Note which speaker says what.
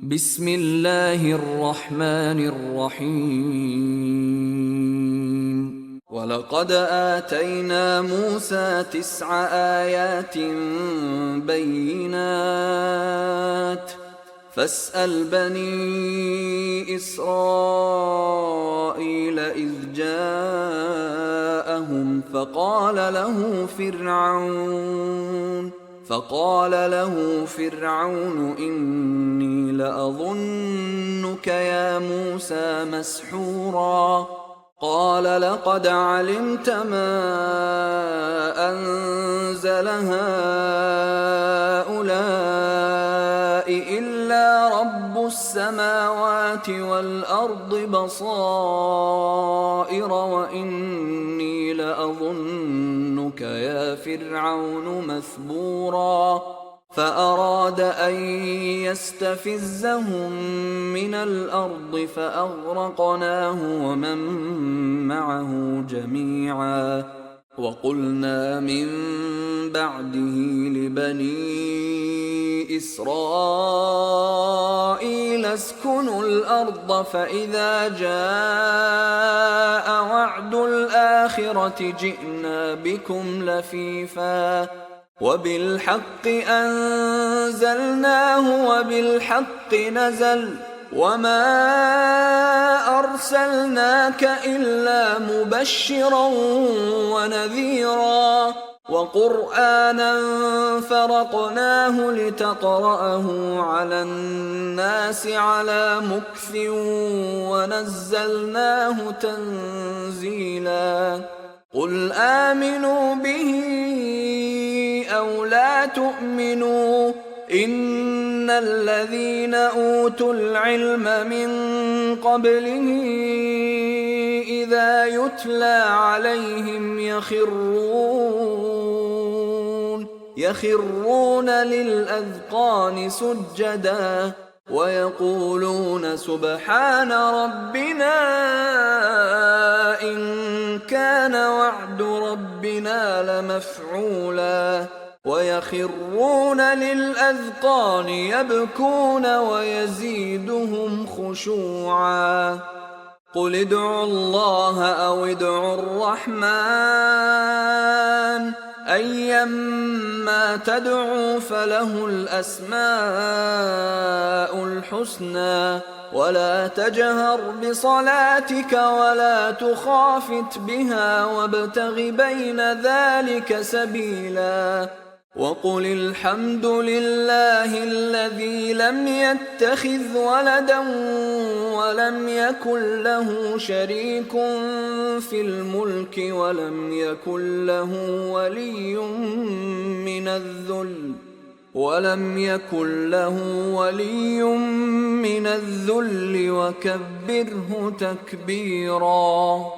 Speaker 1: بسم الله الرحمن الرحيم ولقد آتينا موسى 9 آيات بينات فاسأل بني إسرائيل إذ جاءهم فقال له فرعون إني لأظنك يا موسى مسحورا قال لقد علمت ما أنزل هؤلاء إلا رب السماوات والأرض بصائر وإني لأظنك يا فرعون مثبورا فأراد أن يستفزهم من الأرض فأغرقناه ومن معه جميعا وقلنا من بعده لبني إسرائيل اسكنوا الأرض فإذا جاء وعد الآخرة جئنا بكم لفيفا وبالحق أنزلناه وبالحق نزل وما أرسلناك إلا مبشرا ونذيرا وقرآنا فرقناه لتقرأه على الناس على مكث ونزلناه تنزيلا قل آمنوا به أو لا تؤمنوا إن الذين أوتوا العلم من قبله إذا يتلى عليهم يخرون للأذقان سجدا ويقولون سبحان ربنا إن كان وعد ربنا لمفعولا ويخرون للأذقان يبكون ويزيدهم خشوعا قل ادعوا الله أو ادعوا الرحمن أيما تدعوا فله الأسماء الحسنى ولا تجهر بصلاتك ولا تخافت بها وابتغ بين ذلك سبيلا وقل الحمد لله الذي لم يتخذ ولدا ولم يكن له شريك في الملك ولم يكن له ولي من الذل وكبره تكبيرا.